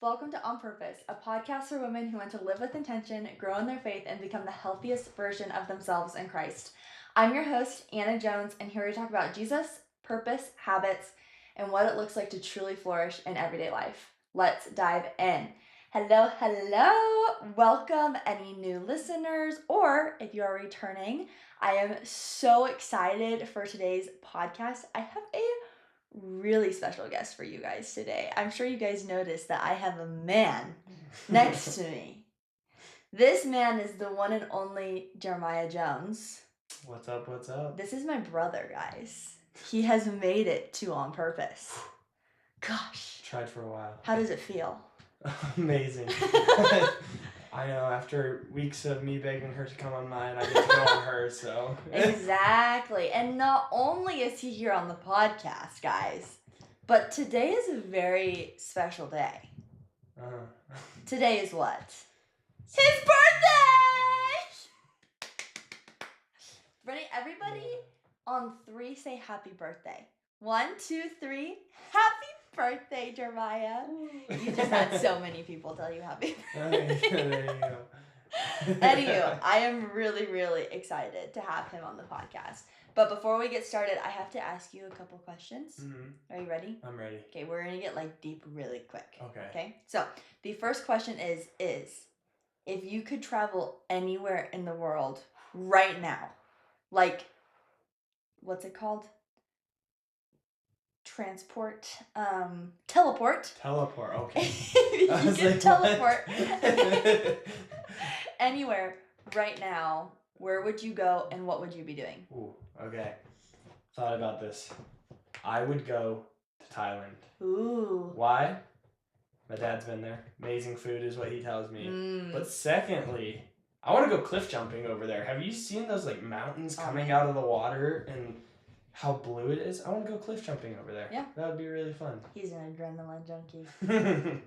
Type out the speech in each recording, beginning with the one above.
Welcome to On Purpose, a podcast for women who want to live with intention, grow in their faith, and become the healthiest version of themselves in Christ. I'm your host, Anna Jones, and here we talk about Jesus, purpose, habits, and what it looks like to truly flourish in everyday life. Let's dive in. Hello. Welcome, any new listeners, or if you are returning, I am so excited for today's podcast. I have a really special guest for you guys today. I'm sure you guys noticed that I have a man next to me. This man is the one and only Jeremiah Jones. What's up? This is my brother, guys. He has made it to On Purpose. Gosh. Tried for a while. How does it feel? Amazing. I know, after weeks of me begging her to come on mine, I get to go on hers, so. Exactly. And not only is he here on the podcast, guys, but today is a very special day. Today is what? His birthday! Ready? Everybody on 3 say happy birthday. 1, 2, 3. Happy birthday, Jeremiah. You just had so many people tell you happy birthday. There you go. Anywho, I am really, really excited to have him on the podcast. But before we get started, I have to ask you a couple questions. Mm-hmm. Are you ready? I'm ready. Okay, we're going to get deep really quick. Okay. So the first question is if you could travel anywhere in the world right now, what's it called? Teleport. Teleport, okay. You can teleport anywhere right now. Where would you go and what would you be doing? Ooh, okay. Thought about this. I would go to Thailand. Ooh. Why? My dad's been there. Amazing food is what he tells me. But secondly, I want to go cliff jumping over there. Have you seen those mountains coming out of the water and how blue it is? I want to go cliff jumping over there. Yeah. That would be really fun. He's an adrenaline junkie.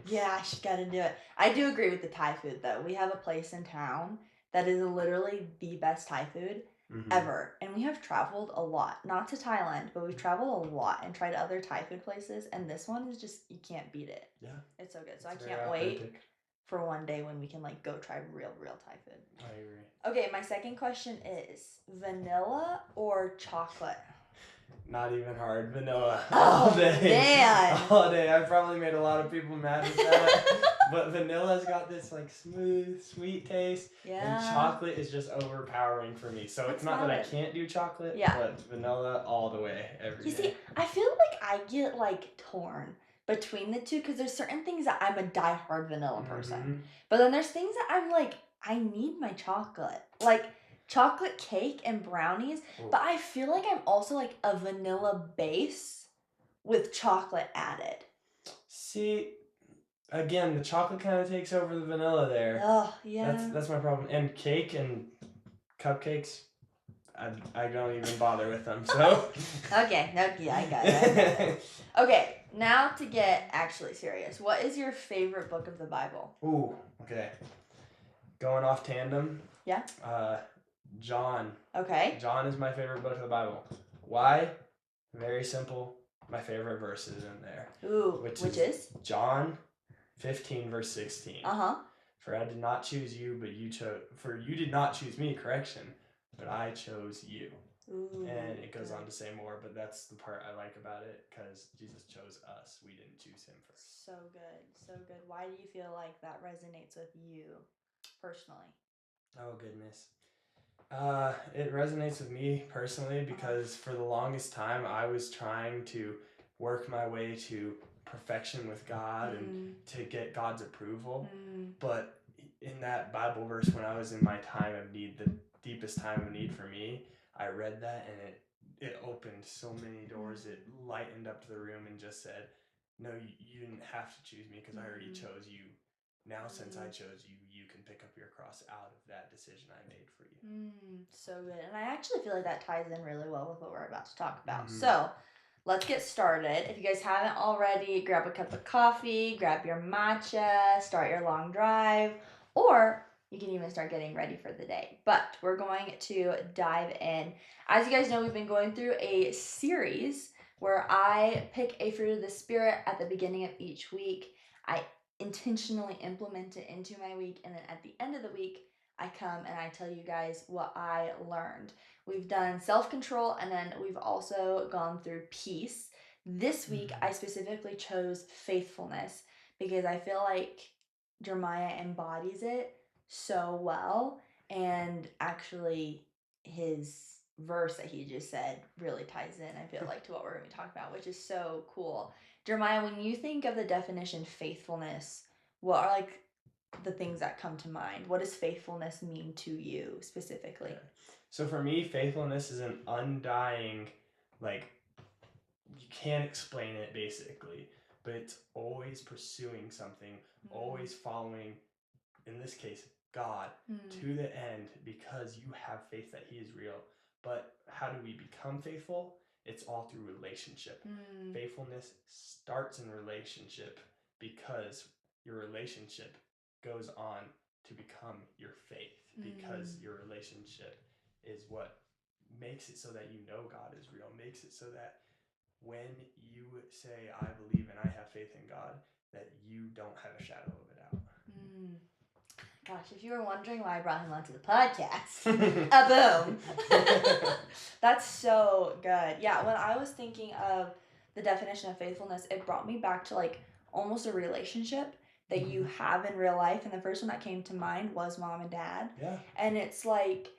Gosh, gotta do it. I do agree with the Thai food though. We have a place in town that is literally the best Thai food ever. And we have traveled a lot. Not to Thailand, but we've traveled a lot and tried other Thai food places. And this one is just, you can't beat it. Yeah. It's so good. So it's I can't wait for one day when we can go try real Thai food. I agree. Okay, my second question is vanilla or chocolate? Not even hard. Vanilla. Oh, all day. Man. All day. I probably made a lot of people mad with that. But vanilla's got this smooth, sweet taste. Yeah. And chocolate is just overpowering for me. So it's not that I can't do chocolate, but vanilla all the way every day. You see, I feel like I get torn between the two because there's certain things that I'm a diehard vanilla person. But then there's things that I'm I need my chocolate. Chocolate cake and brownies, but I feel like I'm also a vanilla base with chocolate added. See, again, the chocolate kind of takes over the vanilla there. Oh, yeah. That's my problem. And cake and cupcakes, I don't even bother with them, so. Okay, I got it. Okay, now to get actually serious. What is your favorite book of the Bible? Ooh, okay. Going off tandem. Yeah. John. Okay. John is my favorite book of the Bible. Why? Very simple. My favorite verse is in there. Ooh, which is? John 15, verse 16. For I did not choose you, but you chose. For you did not choose me, correction, but I chose you. Ooh, and it goes on to say more, but that's the part I like about it because Jesus chose us. We didn't choose him first. So good. Why do you feel like that resonates with you personally? Oh, goodness. It resonates with me personally because for the longest time I was trying to work my way to perfection with God and to get God's approval. But in that Bible verse, when I was in my time of need, the deepest time of need for me, I read that and it opened so many doors. It lightened up the room and just said, no, you didn't have to choose me because I already chose you. Now, since I chose you, you can pick up your cross out of that decision I made for you. So good. And I actually feel like that ties in really well with what we're about to talk about. So let's get started. If you guys haven't already, grab a cup of coffee, grab your matcha, start your long drive, or you can even start getting ready for the day. But we're going to dive in. As you guys know, we've been going through a series where I pick a fruit of the Spirit at the beginning of each week. I intentionally implement it into my week. And then at the end of the week, I come and I tell you guys what I learned. We've done self control, and then we've also gone through peace. This week, I specifically chose faithfulness because I feel like Jeremiah embodies it so well. And actually, his verse that he just said really ties in, I feel like, to what we're going to be talking about, which is so cool. Jeremiah, when you think of the definition faithfulness, what are like the things that come to mind? What does faithfulness mean to you specifically? Yeah. So for me, faithfulness is an undying, like, you can't explain it basically, but it's always pursuing something, always following, in this case, God to the end because you have faith that He is real. But how do we become faithful? It's all through relationship. Faithfulness starts in relationship because your relationship goes on to become your faith because your relationship is what makes it so that you know God is real, makes it so that when you say, I believe and I have faith in God, that you don't have a shadow of a doubt. Gosh, if you were wondering why I brought him onto the podcast, a boom. That's so good. Yeah, when I was thinking of the definition of faithfulness, it brought me back to like almost a relationship that you have in real life. And the first one that came to mind was mom and dad. Yeah. And it's like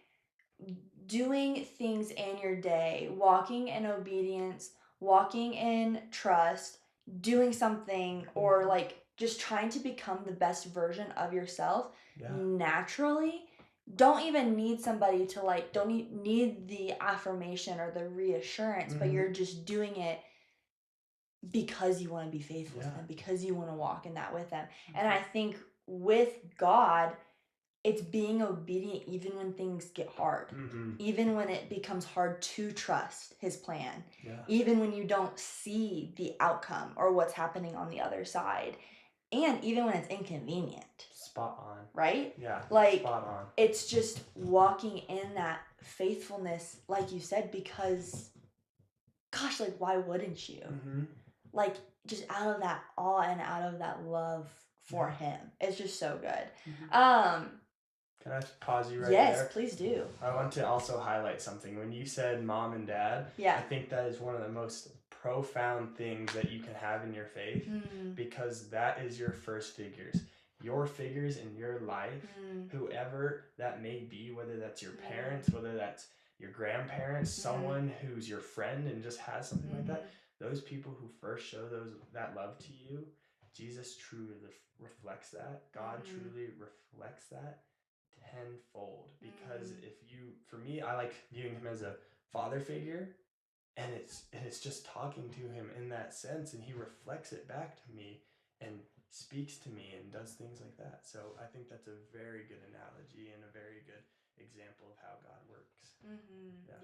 doing things in your day, walking in obedience, walking in trust, doing something, or like just trying to become the best version of yourself naturally. Don't even need somebody to like, don't need the affirmation or the reassurance, but you're just doing it because you want to be faithful to them, because you want to walk in that with them. And I think with God, it's being obedient even when things get hard, even when it becomes hard to trust His plan, even when you don't see the outcome or what's happening on the other side, and even when it's inconvenient. Spot on. Right? Yeah. Like, spot on. It's just walking in that faithfulness, like you said, because, gosh, like, why wouldn't you? Like, just out of that awe and out of that love for Him. It's just so good. Can I pause you right there? there? Yes, please do. I want to also highlight something. When you said mom and dad, I think that is one of the most profound things that you can have in your faith because that is your first figures. Your figures in your life, whoever that may be, whether that's your parents, whether that's your grandparents, someone who's your friend and just has something like that, those people who first show that love to you, Jesus truly reflects that. God truly reflects that tenfold. Because for me, I like viewing Him as a father figure, and it's just talking to Him in that sense, and He reflects it back to me and speaks to me and does things like that. So I think that's a very good analogy and a very good example of how God works.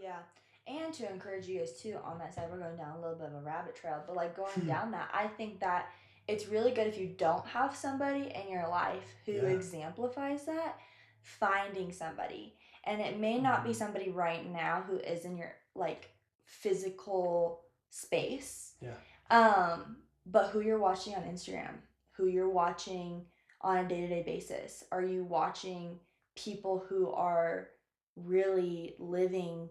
Yeah. And to encourage you guys too, on that side, we're going down a little bit of a rabbit trail, but like going down that, I think that it's really good if you don't have somebody in your life who exemplifies that, finding somebody. And it may not be somebody right now who is in your like physical space. But who you're watching on Instagram, who you're watching on a day-to-day basis. Are you watching people who are really living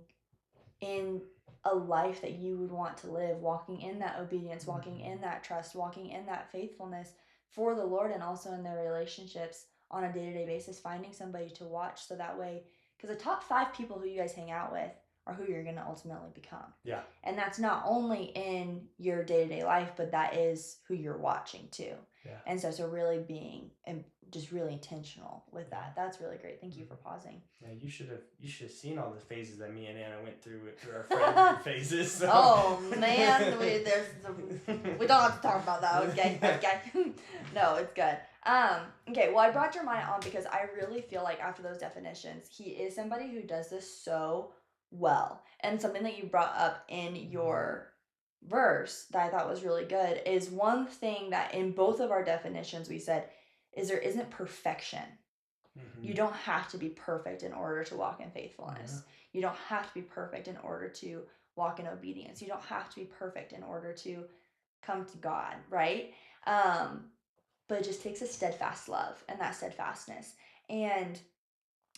in a life that you would want to live, walking in that obedience, walking in that trust, walking in that faithfulness for the Lord, and also in their relationships on a day-to-day basis, finding somebody to watch so that way, because the top 5 people who you guys hang out with are who you're going to ultimately become. And that's not only in your day-to-day life, but that is who you're watching too. And so really being and just really intentional with that. That's really great. Thank you for pausing. Yeah, you should have seen all the phases that me and Anna went through our friend group phases. So. Oh man, we don't have to talk about that. Okay. No, it's good. Okay. Well, I brought Jeremiah on because I really feel like after those definitions, he is somebody who does this so well. And something that you brought up in your verse that I thought was really good is one thing that in both of our definitions we said is there isn't perfection. You don't have to be perfect in order to walk in faithfulness. You don't have to be perfect in order to walk in obedience. You don't have to be perfect in order to come to God, right? But but it just takes a steadfast love and that steadfastness. And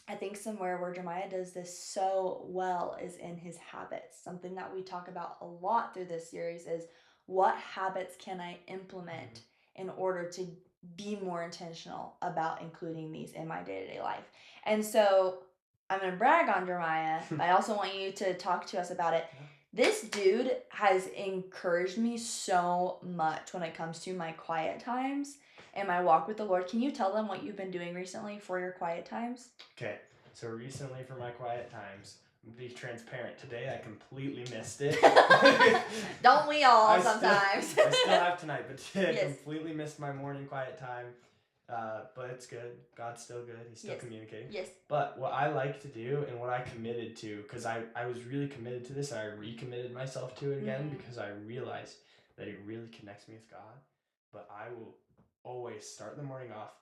I think somewhere where Jeremiah does this so well is in his habits. Something that we talk about a lot through this series is what habits can I implement in order to be more intentional about including these in my day-to-day life. And so I'm going to brag on Jeremiah, but I also want you to talk to us about it. This dude has encouraged me so much when it comes to my quiet times and my walk with the Lord. Can you tell them what you've been doing recently for your quiet times? Okay, so recently for my quiet times, be transparent. Today I completely missed it. Don't we all sometimes? I still have tonight, but today Yes. I completely missed my morning quiet time. But it's good. God's still good. He's still communicating. Yes. But what I like to do and what I committed to, because I was really committed to this and I recommitted myself to it again because I realized that it really connects me with God. But I will always start the morning off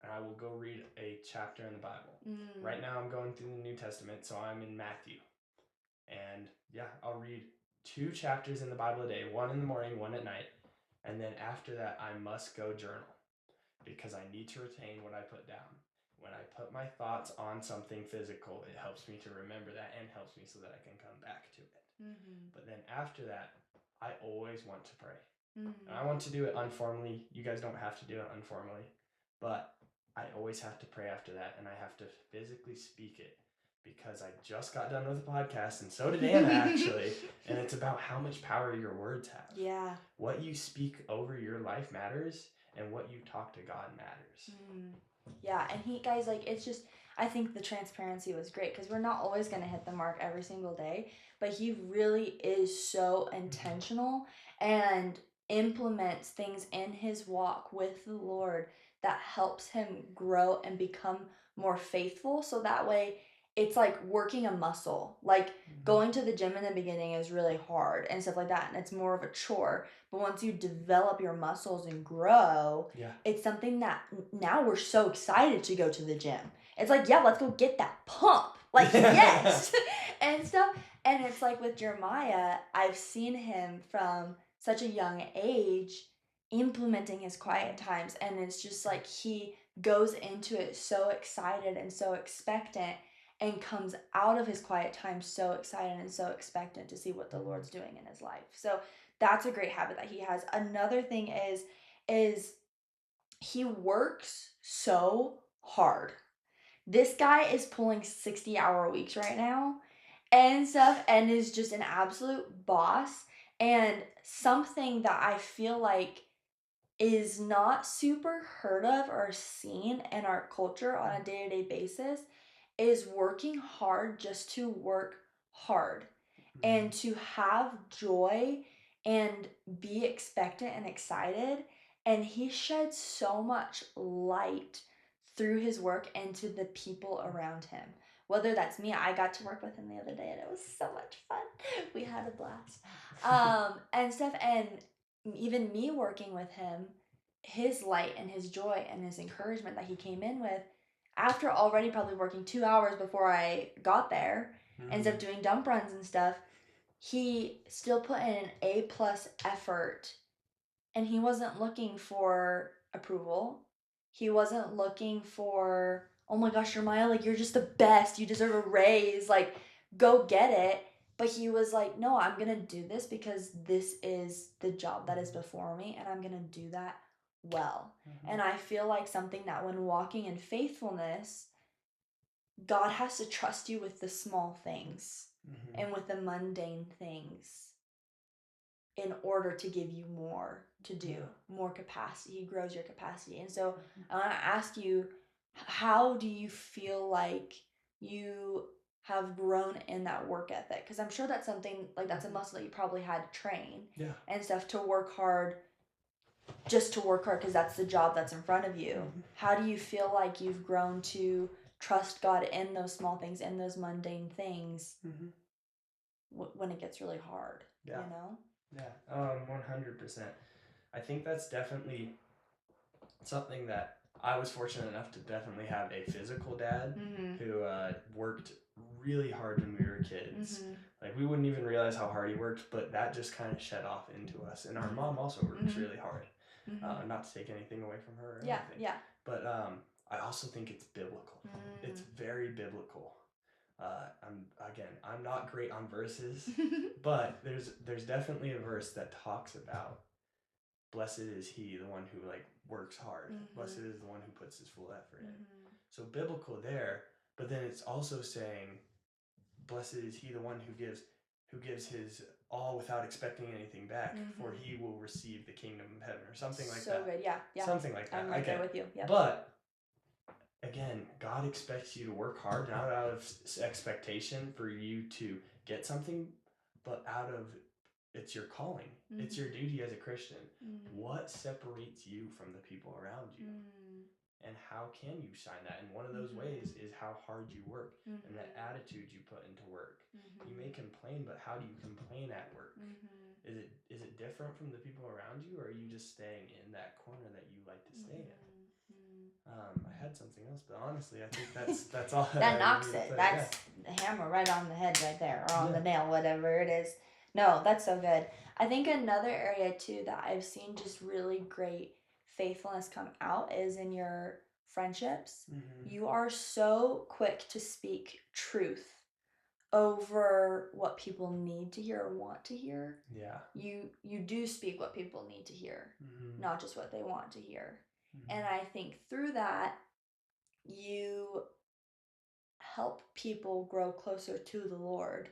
and I will go read a chapter in the Bible. Right now I'm going through the New Testament, so I'm in Matthew. And yeah, I'll read 2 chapters in the Bible a day, one in the morning, one at night. And then after that, I must go journal because I need to retain what I put down. When I put my thoughts on something physical, it helps me to remember that and helps me so that I can come back to it. But then after that, I always want to pray. And I want to do it informally. You guys don't have to do it informally. But I always have to pray after that, and I have to physically speak it because I just got done with a podcast, and so did Anna, actually. And it's about how much power your words have. Yeah. What you speak over your life matters, and what you talk to God matters. Yeah, and guys, like, it's just, I think the transparency was great because we're not always going to hit the mark every single day, but he really is so intentional and implements things in his walk with the Lord that helps him grow and become more faithful. So that way it's like working a muscle. Like going to the gym in the beginning is really hard and stuff like that, and it's more of a chore. But once you develop your muscles and grow, it's something that now we're so excited to go to the gym. It's like, yeah, let's go get that pump. Like, yes. And stuff. And it's like with Jeremiah, I've seen him from such a young age implementing his quiet times. And it's just like he goes into it so excited and so expectant and comes out of his quiet time so excited and so expectant to see what the Lord's doing in his life. So that's a great habit that he has. Another thing is he works so hard. This guy is pulling 60-hour weeks right now and stuff and is just an absolute boss. And something that I feel like is not super heard of or seen in our culture on a day-to-day basis is working hard just to work hard and to have joy and be expectant and excited. And he sheds so much light through his work into the people around him. Whether that's me, I got to work with him the other day and it was so much fun. We had a blast. And stuff. And even me working with him, his light and his joy and his encouragement that he came in with, after already probably working 2 hours before I got there, instead of doing dump runs and stuff, he still put in an A+ effort, and he wasn't looking for approval. He wasn't looking for, oh my gosh, Jeremiah, like, you're just the best. You deserve a raise. Like, go get it. But he was like, no, I'm going to do this because this is the job that is before me, and I'm going to do that well. And I feel like something that when walking in faithfulness, God has to trust you with the small things and with the mundane things in order to give you more to do, more capacity. He grows your capacity. And so I want to ask you, how do you feel like you have grown in that work ethic? Because I'm sure that's something, like, that's a muscle that you probably had to train and stuff, to work hard, just to work hard because that's the job that's in front of you. How do you feel like you've grown to trust God in those small things, in those mundane things when it gets really hard, you know? Yeah, 100%. I think that's definitely something that I was fortunate enough to definitely have a physical dad who worked really hard when we were kids. Like, we wouldn't even realize how hard he worked, but that just kind of shed off into us. And our mom also works really hard. Not to take anything away from her or Yeah, anything. yeah. But I also think it's biblical. It's very biblical. I'm not great on verses, but there's definitely a verse that talks about blessed is he, the one who like works hard. Blessed is the one who puts his full effort in. So biblical there, but then it's also saying, blessed is he, the one who gives his all without expecting anything back, for he will receive the kingdom of heaven, or something like that. So good, yeah. Something like that. I'm right there with you. Yep. But again, God expects you to work hard, not out of expectation for you to get something, but out of it's your calling. It's your duty as a Christian. What separates you from the people around you? And how can you shine that? And one of those ways is how hard you work and the attitude you put into work. You may complain, but how do you complain at work? Is it different from the people around you, or are you just staying in that corner that you like to stay in? I had something else, but honestly, I think that's all. That knocks it. That's the hammer right on the head right there, or on the nail, whatever it is. No, that's so good. I think another area too that I've seen just really great faithfulness come out is in your friendships. You are so quick to speak truth over what people need to hear or want to hear. Yeah. You do speak what people need to hear, not just what they want to hear. And I think through that, you help people grow closer to the Lord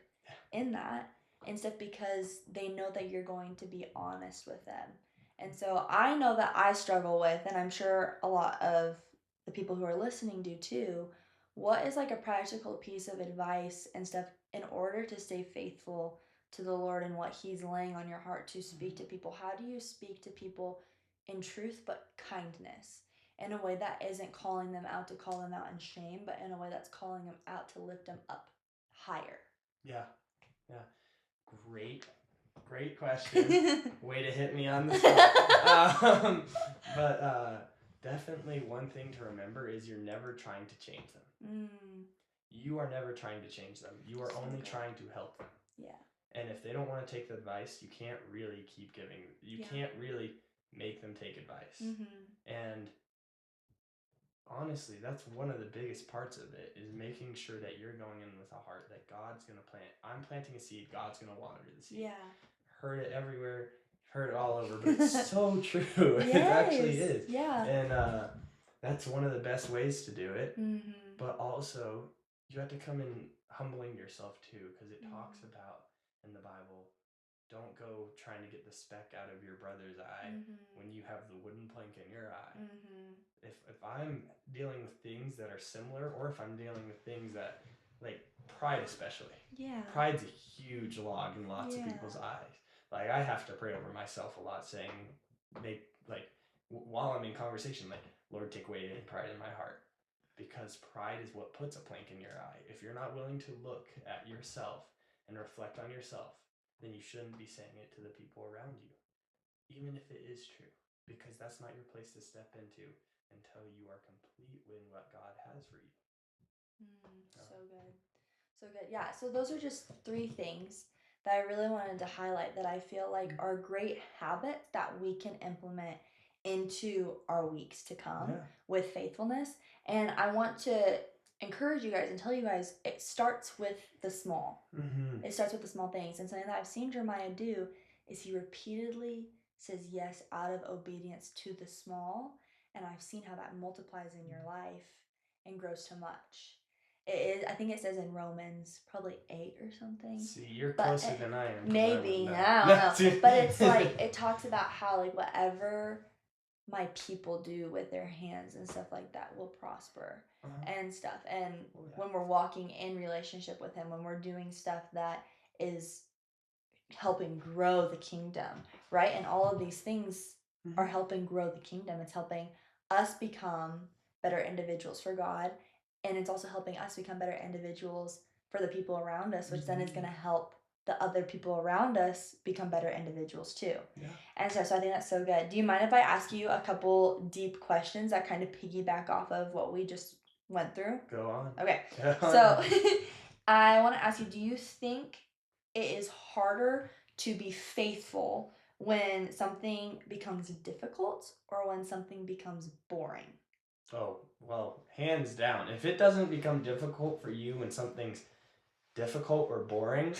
in that and stuff, because they know that you're going to be honest with them. And so I know that I struggle with, and I'm sure a lot of the people who are listening do too, what is like a practical piece of advice and stuff in order to stay faithful to the Lord and what He's laying on your heart to speak to people? How do you speak to people in truth but kindness? In a way that isn't calling them out to call them out in shame, but in a way that's calling them out to lift them up higher. Yeah. Great question. Way to hit me on the spot. But definitely one thing to remember is you're never trying to change them. You are never trying to change them. You are only trying to help them. Yeah. And if they don't want to take the advice, you can't really keep giving. You can't really make them take advice. And honestly, that's one of the biggest parts of it, is making sure that you're going in with a heart that God's going to plant. I'm planting a seed. God's going to water the seed. Yeah. Heard it everywhere. Heard it all over. But it's so true. It actually is. Yeah. And that's one of the best ways to do it. But also, you have to come in humbling yourself too, because it talks about in the Bible, don't go trying to get the speck out of your brother's eye when you have the wooden plank in your eye. If I'm dealing with things that are similar, or if I'm dealing with things that, like pride especially. Yeah. Pride's a huge log in lots of people's eyes. Like, I have to pray over myself a lot, saying, while I'm in conversation, like, Lord, take away any pride in my heart. Because pride is what puts a plank in your eye. If you're not willing to look at yourself and reflect on yourself, then you shouldn't be saying it to the people around you, even if it is true, because that's not your place to step into until you are complete with what God has for you. So good. So good. Yeah, so those are just 3 things that I really wanted to highlight that I feel like are great habits that we can implement into our weeks to come with faithfulness. And I want to encourage you guys and tell you guys, it starts with the small. It starts with the small things. And something that I've seen Jeremiah do is he repeatedly says yes out of obedience to the small. And I've seen how that multiplies in your life and grows to much. I think it says in Romans probably 8 or something. See, you're closer than I am. Maybe, I don't know. But it's like, it talks about how like whatever my people do with their hands and stuff like that will prosper and stuff. And when we're walking in relationship with Him, when we're doing stuff that is helping grow the kingdom, right? And all of these things are helping grow the kingdom. It's helping us become better individuals for God. And it's also helping us become better individuals for the people around us, which then is going to help the other people around us become better individuals too. Yeah. And so I think that's so good. Do you mind if I ask you a couple deep questions that kind of piggyback off of what we just went through? Go on. Okay. So I want to ask you, do you think it is harder to be faithful when something becomes difficult or when something becomes boring? Oh, well, hands down. If it doesn't become difficult for you when something's difficult or boring,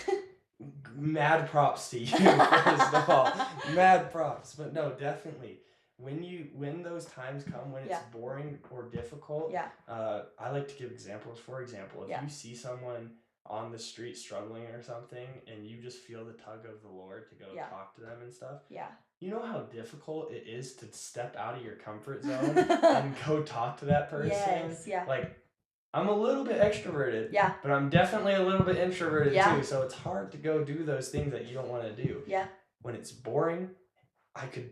mad props to you, first of all. Mad props. But no, definitely. When those times come when it's boring or difficult, I like to give examples. For example, if you see someone on the street struggling or something and you just feel the tug of the Lord to go talk to them and stuff, you know how difficult it is to step out of your comfort zone and go talk to that person? Yes, yeah. Like, I'm a little bit extroverted, Yeah. but I'm definitely a little bit introverted too, so it's hard to go do those things that you don't want to do. Yeah. When it's boring, I could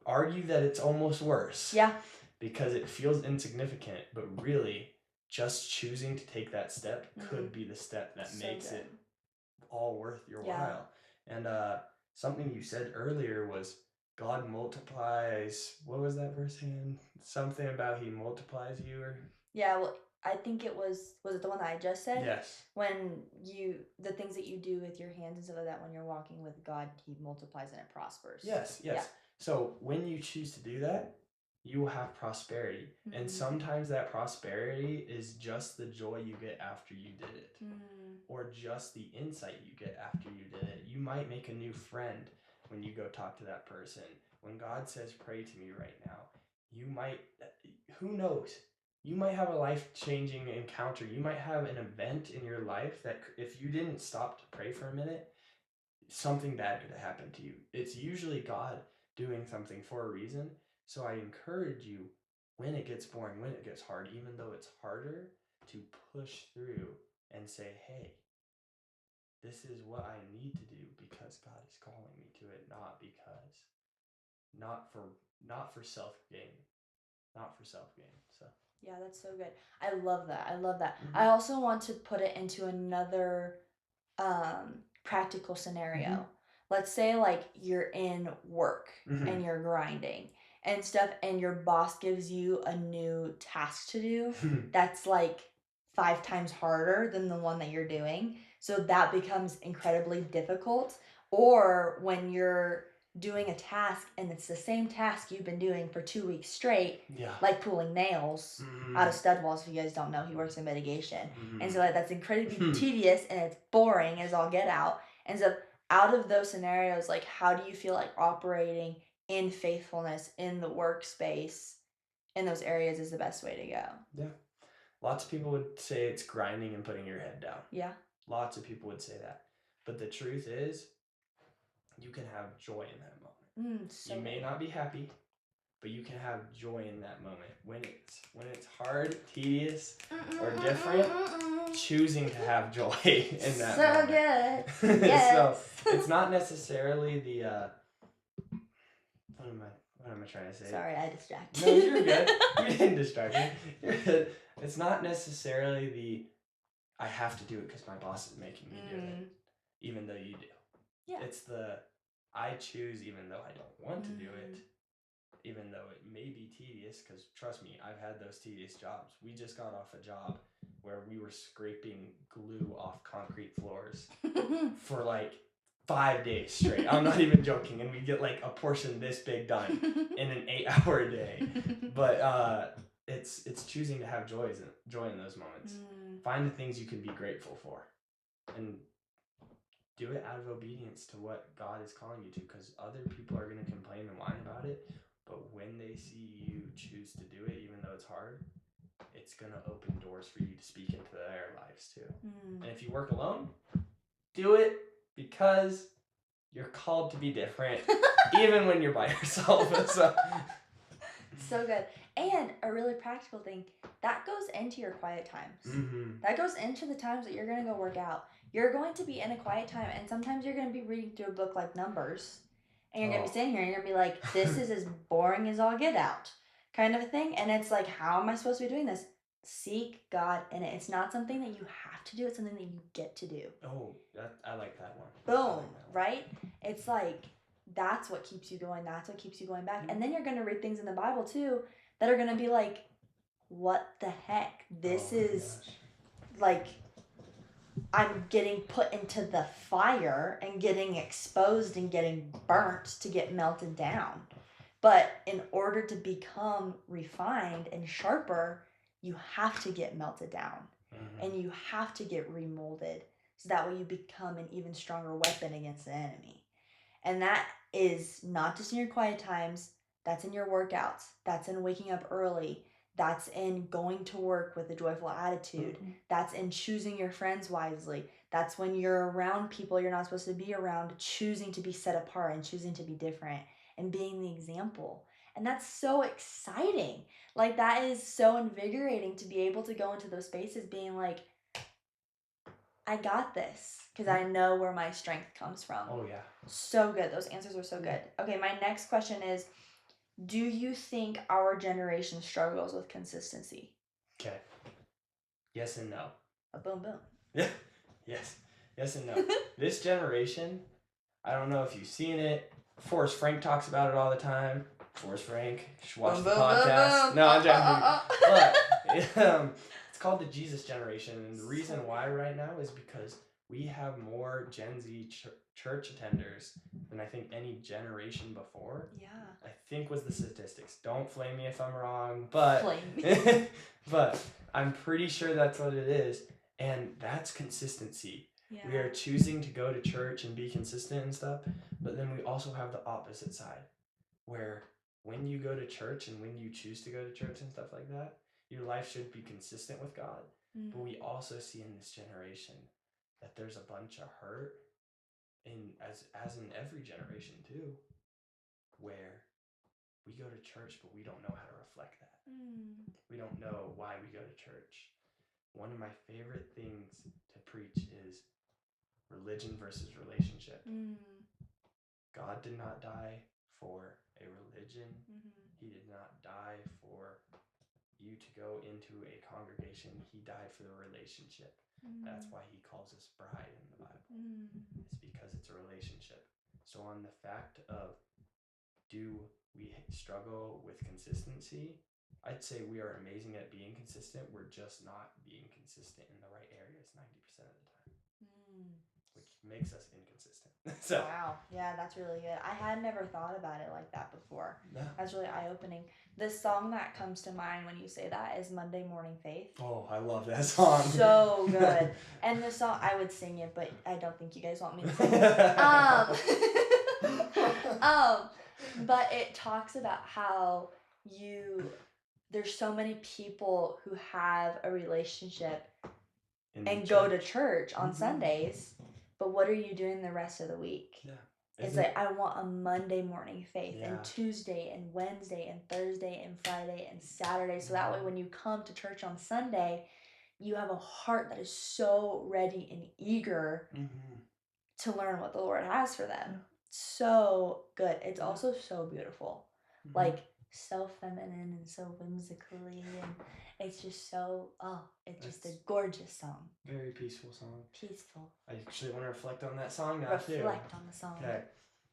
argue that it's almost worse. Yeah. Because it feels insignificant, but really, just choosing to take that step could be the step that makes it all worth your while. And something you said earlier was God multiplies. What was that verse again? Something about He multiplies you, or yeah. Well, I think it was it the one that I just said? yes. When the things that you do with your hands and stuff like that, when you're walking with God, He multiplies and it prospers. Yes. Yeah. So when you choose to do that, you will have prosperity. And sometimes that prosperity is just the joy you get after you did it, or just the insight you get after you did it. You might make a new friend when you go talk to that person. When God says, pray to me right now, you might, who knows? You might have a life-changing encounter. You might have an event in your life that if you didn't stop to pray for a minute, something bad could have happened to you. It's usually God doing something for a reason. So I encourage you, when it gets boring, when it gets hard, even though it's harder, to push through and say, hey, this is what I need to do because God is calling me to it, not for self gain. Not for self gain. So yeah, that's so good. I love that. I also want to put it into another practical scenario. Let's say like you're in work and you're grinding and stuff, and your boss gives you a new task to do that's like 5 times harder than the one that you're doing. So that becomes incredibly difficult. Or when you're doing a task and it's the same task you've been doing for 2 weeks straight, like pulling nails out of stud walls. If you guys don't know, he works in mitigation. And so like, that's incredibly tedious and it's boring as all get out. And so out of those scenarios, like how do you feel like operating in faithfulness in the workspace in those areas is the best way to go? Yeah. Lots of people would say it's grinding and putting your head down. Yeah. Lots of people would say that. But the truth is, you can have joy in that moment. So you may not be happy, but you can have joy in that moment. When it's hard, tedious, or different, choosing to have joy in that moment. So good. Yes. So it's not necessarily the what am I trying to say? Sorry, I distracted. No, you're good. You didn't distract me. You're good. It's not necessarily the I have to do it because my boss is making me do it, even though you do. Yeah. It's the I choose even though I don't want to do it, even though it may be tedious, because trust me, I've had those tedious jobs. We just got off a job where we were scraping glue off concrete floors for like 5 days straight. I'm not even joking. And we get like a portion this big done in an 8-hour day. But it's choosing to have joy in those moments. Find the things you can be grateful for, and do it out of obedience to what God is calling you to, because other people are going to complain and whine about it. But when they see you choose to do it, even though it's hard, it's going to open doors for you to speak into their lives too. And if you work alone, do it because you're called to be different, even when you're by yourself. So good. And a really practical thing, that goes into your quiet times. That goes into the times that you're going to go work out. You're going to be in a quiet time, and sometimes you're going to be reading through a book like Numbers, and you're going to be sitting here, and you're going to be like, this is as boring as all get out, kind of a thing. And it's like, how am I supposed to be doing this? Seek God in it. It's not something that you have to do. It's something that you get to do. Oh, I like that one. Boom, right? It's like, that's what keeps you going. That's what keeps you going back. And then you're going to read things in the Bible, too, that are going to be like, what the heck? This is like I'm getting put into the fire and getting exposed and getting burnt to get melted down. But in order to become refined and sharper, you have to get melted down and you have to get remolded so that way you become an even stronger weapon against the enemy. And that is not just in your quiet times, that's in your workouts, that's in waking up early, that's in going to work with a joyful attitude, that's in choosing your friends wisely, that's when you're around people you're not supposed to be around, choosing to be set apart and choosing to be different and being the example. And that's so exciting. Like, that is so invigorating to be able to go into those spaces being like, I got this because I know where my strength comes from. Oh, yeah. So good. Those answers are so good. Okay, my next question is, do you think our generation struggles with consistency? Okay. Yes and no. Boom, boom. Yeah. Yes. Yes and no. This generation, I don't know if you've seen it. Forrest Frank talks about it all the time. Forrest Frank, you should watch the podcast. Boom. No, I'm joking. But it's called the Jesus generation. And the reason why right now is because we have more Gen Z church attenders than I think any generation before. Yeah. I think was the statistics. Don't flame me if I'm wrong, but Flame. but I'm pretty sure that's what it is. And that's consistency. Yeah. We are choosing to go to church and be consistent and stuff, but then we also have the opposite side where when you go to church and when you choose to go to church and stuff like that, your life should be consistent with God. But we also see in this generation that there's a bunch of hurt as in every generation too, where we go to church but we don't know how to reflect that. We don't know why we go to church. One of my favorite things to preach is religion versus relationship. God did not die for a religion. He did not die for you to go into a congregation. He died for the relationship. That's why he calls us bride in the Bible. It's because it's a relationship. So on the fact of, do we struggle with consistency? I'd say we are amazing at being consistent. We're just not being consistent in the right areas 90% of the time, which makes us inconsistent. So wow. Yeah, that's really good. I had never thought about it like that before. No. That's really eye-opening. The song that comes to mind when you say that is Monday Morning Faith. Oh, I love that song. So good. And the song, I would sing it, but I don't think you guys want me to sing it. But it talks about how there's so many people who have a relationship and go to church on Sundays, but what are you doing the rest of the week? Yeah. It's like, I want a Monday morning faith, and Tuesday and Wednesday and Thursday and Friday and Saturday. So that way when you come to church on Sunday, you have a heart that is so ready and eager to learn what the Lord has for them. So good. It's also so beautiful. Like, so feminine and so whimsically, and it's just so, it's just a gorgeous song. Very peaceful song. Peaceful. I actually want to reflect on that song now too. Reflect on the song. Okay.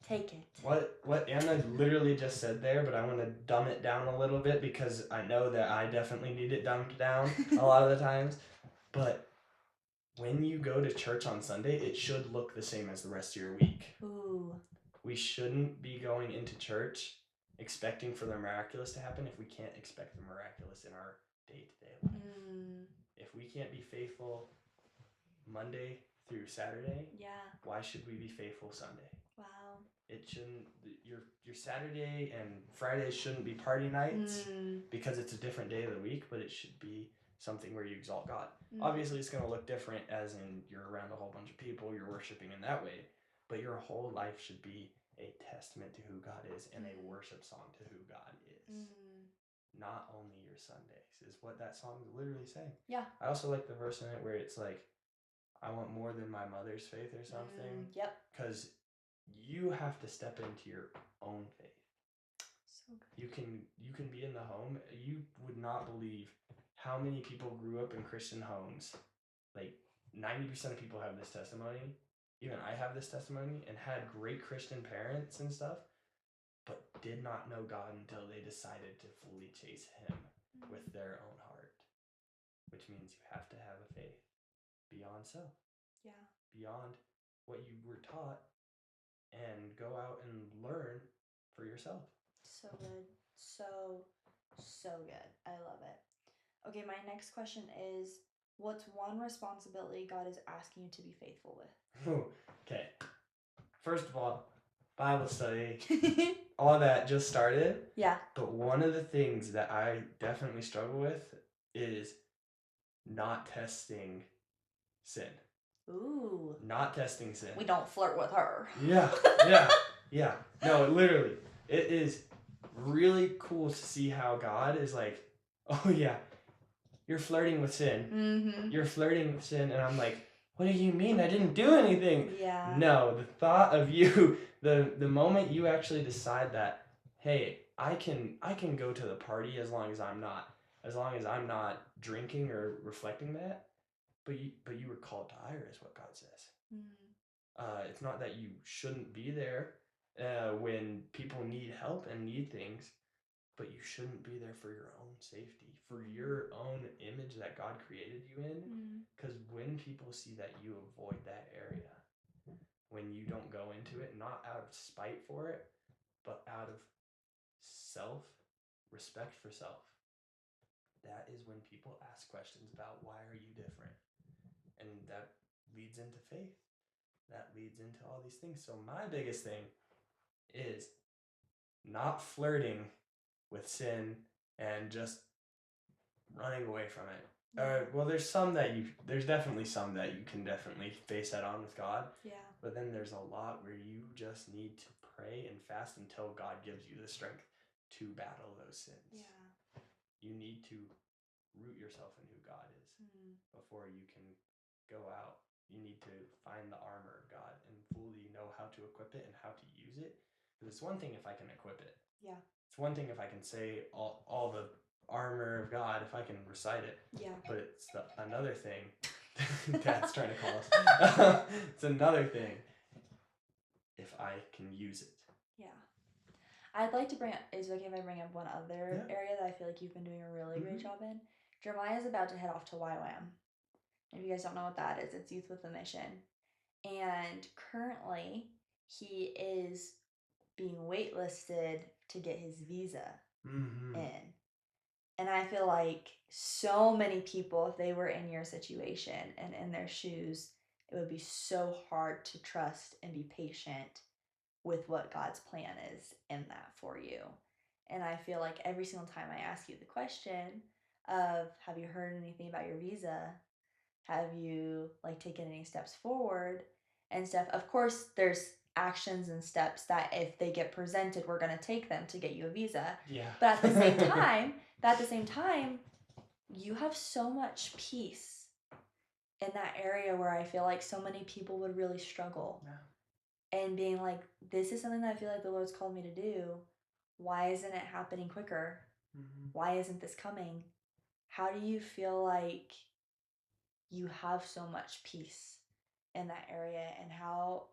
Take it. What Anna literally just said there, but I want to dumb it down a little bit because I know that I definitely need it dumbed down a lot of the times. But when you go to church on Sunday, it should look the same as the rest of your week. Ooh. We shouldn't be going into church expecting for the miraculous to happen if we can't expect the miraculous in our day-to-day life. If we can't be faithful Monday through Saturday, why should we be faithful Sunday? Wow. It shouldn't, your Saturday and Friday shouldn't be party nights because it's a different day of the week, but it should be something where you exalt God. Obviously, it's going to look different as in you're around a whole bunch of people, you're worshiping in that way, but your whole life should be a testament to who God is and a worship song to who God is. Not only your Sundays, is what that song is literally saying. Yeah. I also like the verse in it where it's like, I want more than my mother's faith or something. Yep. Because you have to step into your own faith. So good. You can be in the home. You would not believe how many people grew up in Christian homes. Like 90% of people have this testimony. Even I have this testimony and had great Christian parents and stuff, but did not know God until they decided to fully chase him with their own heart, which means you have to have a faith beyond self. beyond what you were taught and go out and learn for yourself. So good. So good. I love it. Okay, my next question is, what's one responsibility God is asking you to be faithful with? Okay. First of all, Bible study, all that just started. Yeah. But one of the things that I definitely struggle with is not testing sin. Ooh. Not testing sin. We don't flirt with her. Yeah. No, literally. It is really cool to see how God is like, oh yeah, you're flirting with sin. Mm-hmm. You're flirting with sin. And I'm like, what do you mean? I didn't do anything. Yeah. No, the thought of you, the moment you actually decide that, hey, I can go to the party as long as I'm not drinking or reflecting that. But you were called to higher is what God says. It's not that you shouldn't be there when people need help and need things, but you shouldn't be there for your own safety, for your own image that God created you in. Because when people see that you avoid that area, when you don't go into it, not out of spite for it, but out of self, respect for self, that is when people ask questions about why are you different? And that leads into faith. That leads into all these things. So my biggest thing is not flirting with sin and just running away from it. Well, there's definitely some that you can definitely face that on with God. Yeah. But then there's a lot where you just need to pray and fast until God gives you the strength to battle those sins. Yeah. You need to root yourself in who God is before you can go out. You need to find the armor of God and fully know how to equip it and how to use it. Because it's one thing if I can equip it. Yeah. It's one thing if I can say all the armor of God, if I can recite it. Yeah. But it's another thing. Dad's trying to call us. It's another thing if I can use it. Yeah. I'd like to bring up, is it okay if I bring up one other area that I feel like you've been doing a really great job in? Jeremiah is about to head off to YWAM. If you guys don't know what that is, it's Youth with a Mission. And currently, he is being waitlisted to get his visa in. And I feel like so many people, if they were in your situation and in their shoes, it would be so hard to trust and be patient with what God's plan is in that for you. And I feel like every single time I ask you the question of, have you heard anything about your visa? Have you like taken any steps forward and stuff? Of course, there's actions and steps that if they get presented, we're going to take them to get you a visa. Yeah. But at the same time, you have so much peace in that area where I feel like so many people would really struggle. Yeah. And being like, this is something that I feel like the Lord's called me to do. Why isn't it happening quicker? Why isn't this coming? How do you feel like you have so much peace in that area, and how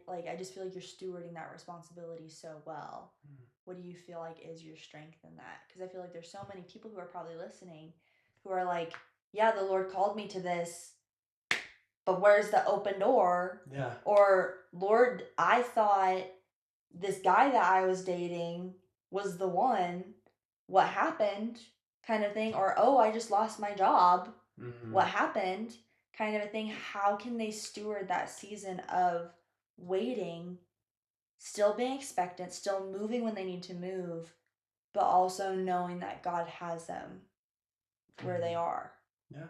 like I just feel like you're stewarding that responsibility so well. What do you feel like is your strength in that? Because I feel like there's so many people who are probably listening who are like, yeah, the Lord called me to this, but where's the open door? Yeah. Or, Lord, I thought this guy that I was dating was the one. What happened? Kind of thing. Or, oh, I just lost my job. What happened? Kind of a thing. How can they steward that season of waiting, still being expectant, still moving when they need to move, but also knowing that God has them where they are? Yeah.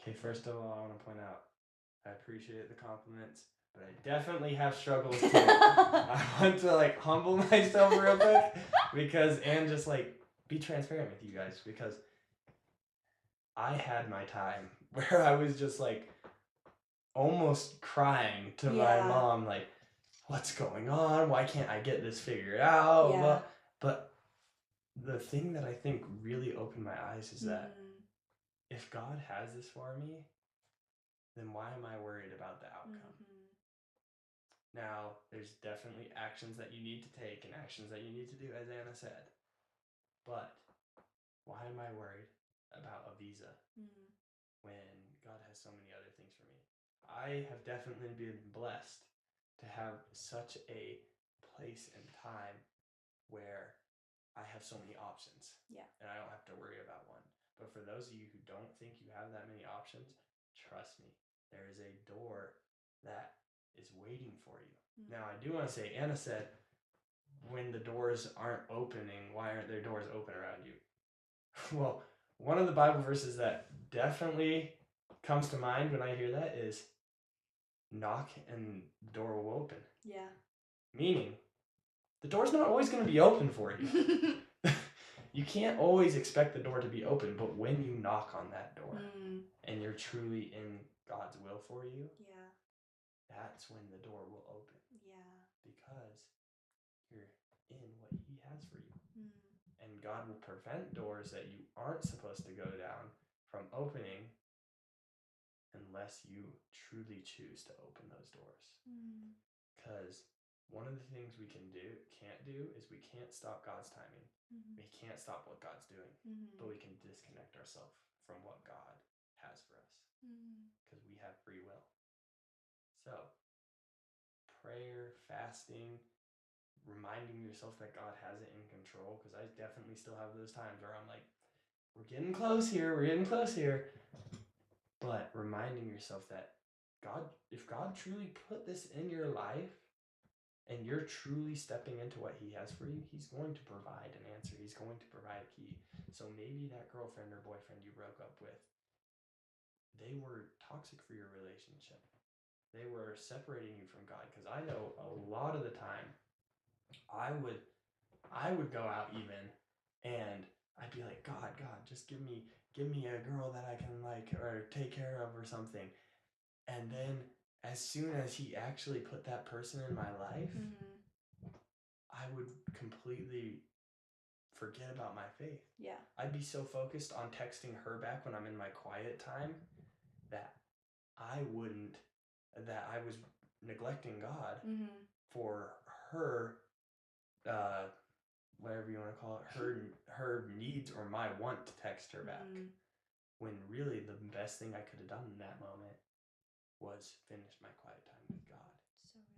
Okay, first of all, I want to point out, I appreciate the compliments, but I definitely have struggles too. I want to like humble myself real quick and just like be transparent with you guys, because I had my time where I was just like almost crying to my mom, like, what's going on? Why can't I get this figured out? Yeah. But the thing that I think really opened my eyes is that if God has this for me, then why am I worried about the outcome? Now, there's definitely actions that you need to take and actions that you need to do, as Anna said. But why am I worried about a visa when God has so many other things for me? I have definitely been blessed to have such a place and time where I have so many options. Yeah. And I don't have to worry about one. But for those of you who don't think you have that many options, trust me, there is a door that is waiting for you. Now, I do want to say, Anna said, when the doors aren't opening, why aren't there doors open around you? Well, one of the Bible verses that definitely comes to mind when I hear that is knock and the door will open. Yeah. Meaning, the door's not always going to be open for you. You can't always expect the door to be open, but when you knock on that door and you're truly in God's will for you, yeah, that's when the door will open. Yeah. Because you're in what He has for you. And God will prevent doors that you aren't supposed to go down from opening unless you truly choose to open those doors. Because one of the things we can't do is we can't stop God's timing. We can't stop what God's doing, but we can disconnect ourselves from what God has for us because we have free will. So, prayer, fasting, reminding yourself that God has it in control, because I definitely still have those times where I'm like, we're getting close here. But reminding yourself that God, if God truly put this in your life and you're truly stepping into what He has for you, He's going to provide an answer. He's going to provide a key. So maybe that girlfriend or boyfriend you broke up with, they were toxic for your relationship. They were separating you from God. Because I know a lot of the time I would go out even and I'd be like, God, just give me a girl that I can like or take care of or something. And then as soon as He actually put that person in my life, I would completely forget about my faith. Yeah. I'd be so focused on texting her back when I'm in my quiet time that I was neglecting God for her, whatever you want to call it, her needs or my want to text her back. When really the best thing I could have done in that moment was finish my quiet time with God.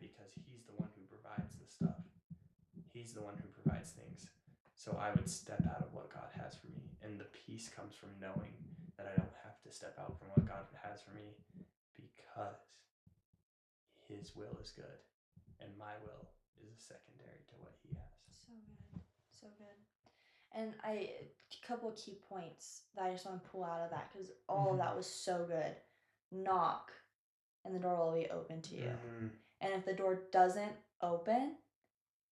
Because He's the one who provides the stuff. He's the one who provides things. So I would step out of what God has for me. And the peace comes from knowing that I don't have to step out from what God has for me because His will is good and my will is secondary to what He has. So good. So good. And a couple of key points that I just want to pull out of that because all of that was so good. Knock and the door will be open to you. And if the door doesn't open,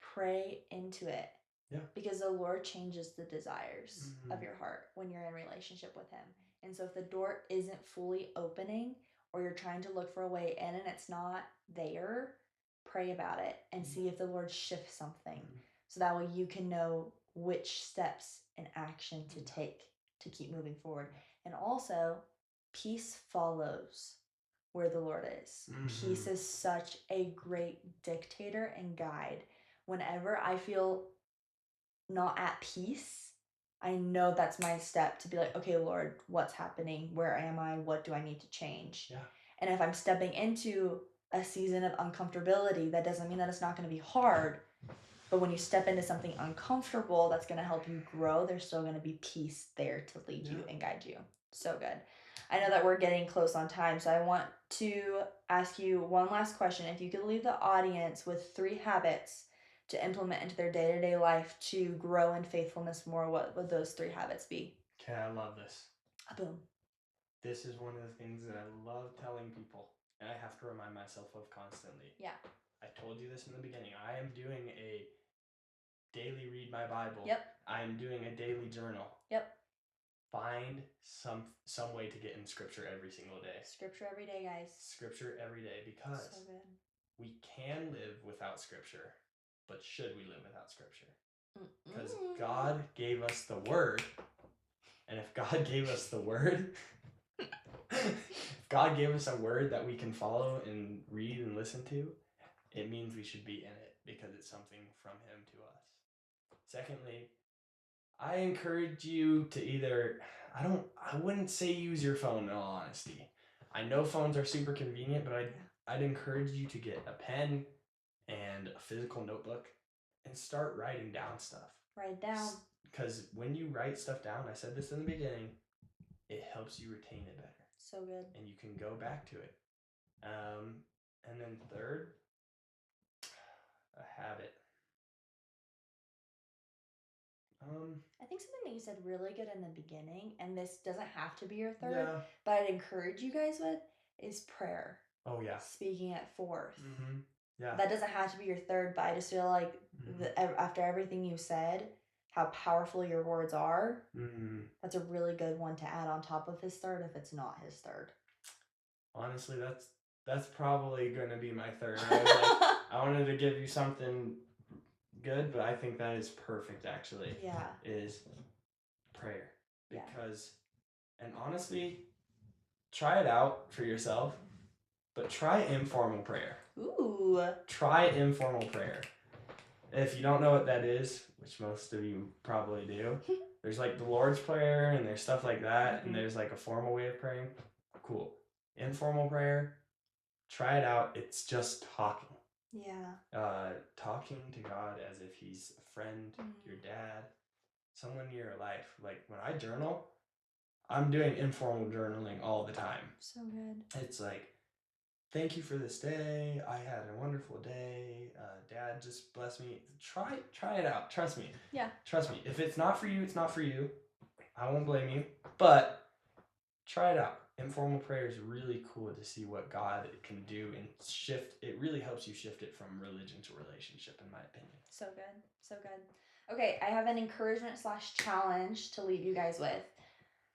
pray into it. Yeah. Because the Lord changes the desires of your heart when you're in relationship with Him. And so if the door isn't fully opening or you're trying to look for a way in and it's not there, pray about it and see if the Lord shifts something. So that way you can know which steps and action to take to keep moving forward. And also, peace follows where the Lord is. Peace is such a great dictator and guide. Whenever I feel not at peace, I know that's my step to be like, okay, Lord, what's happening? Where am I? What do I need to change? Yeah. And if I'm stepping into a season of uncomfortability, that doesn't mean that it's not going to be hard. But when you step into something uncomfortable that's going to help you grow, there's still going to be peace there to lead you and guide you. So good. I know that we're getting close on time, so I want to ask you one last question. If you could leave the audience with 3 habits to implement into their day-to-day life to grow in faithfulness more, what would those 3 habits be? Okay, I love this. Boom. This is one of the things that I love telling people, and I have to remind myself of constantly. Yeah. I told you this in the beginning. I am doing a daily read my Bible. Yep. I am doing a daily journal. Yep. Find some way to get in Scripture every single day. Scripture every day, guys. Scripture every day, because so good. We can live without Scripture, but should we live without Scripture? Because God gave us the Word, and if God gave us the Word, if God gave us a Word that we can follow and read and listen to, it means we should be in it because it's something from Him to us. Secondly, I encourage you to either, I wouldn't say use your phone in all honesty. I know phones are super convenient, but I'd encourage you to get a pen and a physical notebook and start writing down stuff. Write down. Because when you write stuff down, I said this in the beginning, it helps you retain it better. So good. And you can go back to it. And then third, a habit. I think something that you said really good in the beginning, and this doesn't have to be your third, but I'd encourage you guys with, is prayer. Oh, yeah. Speaking at fourth. Mm-hmm. Yeah. That doesn't have to be your third, but I just feel like after everything you said, how powerful your words are, that's a really good one to add on top of his third if it's not his third. Honestly, that's probably going to be my third. I wanted to give you something good, but I think that is perfect, actually. Yeah. Is prayer. Because, and honestly, try it out for yourself, but try informal prayer. Ooh. Try informal prayer. If you don't know what that is, which most of you probably do, there's like the Lord's Prayer and there's stuff like that, and there's like a formal way of praying. Cool. Informal prayer, try it out. It's just talking. Yeah. Talking to God as if he's a friend, your dad, someone in your life. Like when I journal, I'm doing informal journaling all the time. So good. It's like, thank you for this day. I had a wonderful day. Dad just blessed me. Try it out. Trust me. Yeah. Trust me. If it's not for you, it's not for you. I won't blame you. But try it out. Informal prayer is really cool to see what God can do and shift. It really helps you shift it from religion to relationship, in my opinion. So good. So good. Okay, I have an encouragement / challenge to leave you guys with.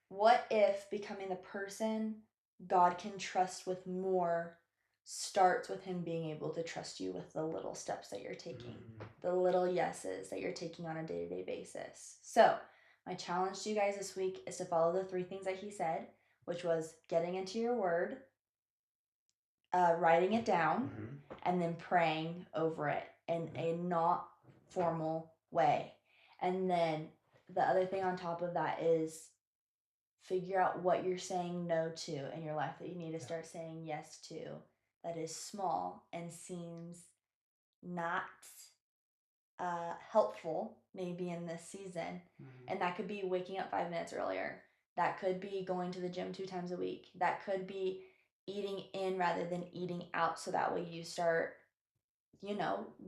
What if becoming the person God can trust with more starts with him being able to trust you with the little steps that you're taking, the little yeses that you're taking on a day-to-day basis? So my challenge to you guys this week is to follow the 3 things that he said, which was getting into your word, writing it down, and then praying over it in a not formal way. And then the other thing on top of that is figure out what you're saying no to in your life that you need to start saying yes to, that is small and seems not helpful maybe in this season. And that could be waking up 5 minutes earlier. That could be going to the gym 2 times a week. That could be eating in rather than eating out, so that way you start,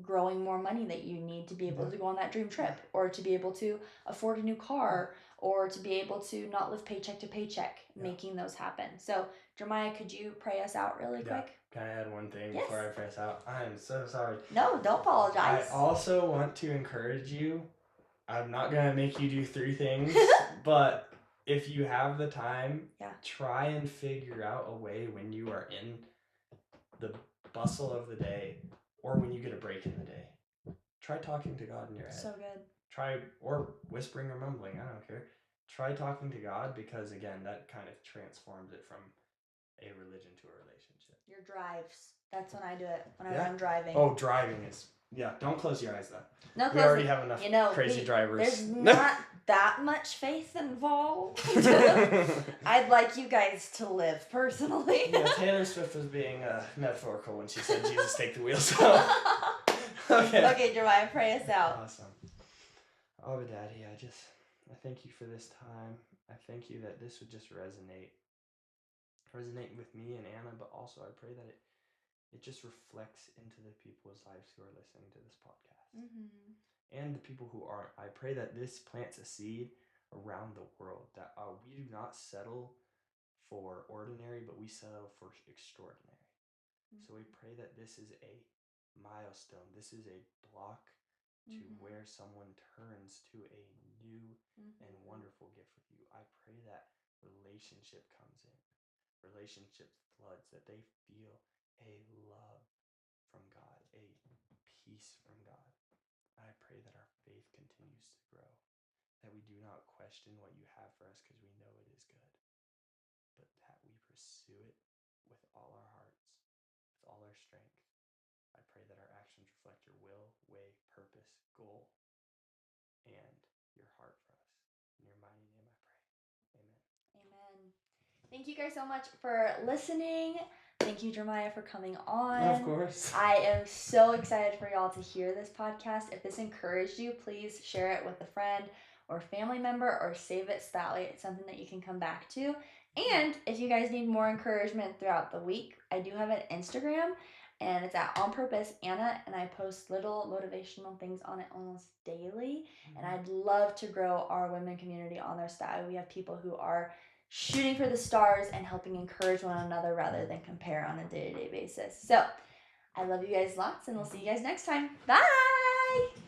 growing more money that you need to be able to go on that dream trip, or to be able to afford a new car, or to be able to not live paycheck to paycheck, making those happen. So, Jeremiah, could you pray us out really quick? Can I add one thing before I pray us out? I'm so sorry. No, don't apologize. I also want to encourage you. I'm not going to make you do 3 things, but if you have the time, try and figure out a way when you are in the bustle of the day or when you get a break in the day. Try talking to God in your head. So good. Or whispering or mumbling, I don't care. Try talking to God, because again, that kind of transforms it from a religion to a relationship. Your drives. That's when I do it, whenever I'm driving. Oh, driving is, don't close your eyes though. No, we already have enough crazy drivers. There's not that much faith involved. I'd like you guys to live personally. Taylor Swift was being metaphorical when she said, Jesus, take the wheel. So. Okay, Jeremiah, pray us out. Awesome. Abba Daddy, I thank you for this time. I thank you that this would just resonate with me and Anna, but also I pray that it just reflects into the people's lives who are listening to this podcast. And the people who aren't. I pray that this plants a seed around the world, that we do not settle for ordinary, but we settle for extraordinary. So we pray that this is a milestone. This is a block to where someone turns to a new and wonderful gift with you. I pray that relationship comes in. Relationship floods, that they feel a love from God, a peace from God. I pray that our faith continues to grow, that we do not question what you have for us because we know it is good, but that we pursue it with all our hearts, with all our strength. I pray that our actions reflect your will, way, purpose, goal, and your heart for us. In your mighty name I pray. Amen. Amen. Thank you guys so much for listening. Thank you, Jeremiah, for coming on. Of course. I am so excited for y'all to hear this podcast. If this encouraged you, please share it with a friend or family member or save it so that way it's something that you can come back to. And if you guys need more encouragement throughout the week, I do have an Instagram and it's at On Purpose Anna, and I post little motivational things on it almost daily. And I'd love to grow our women community on there so that we have people who are shooting for the stars and helping encourage one another rather than compare on a day-to-day basis. So I love you guys lots, and we'll see you guys next time. Bye!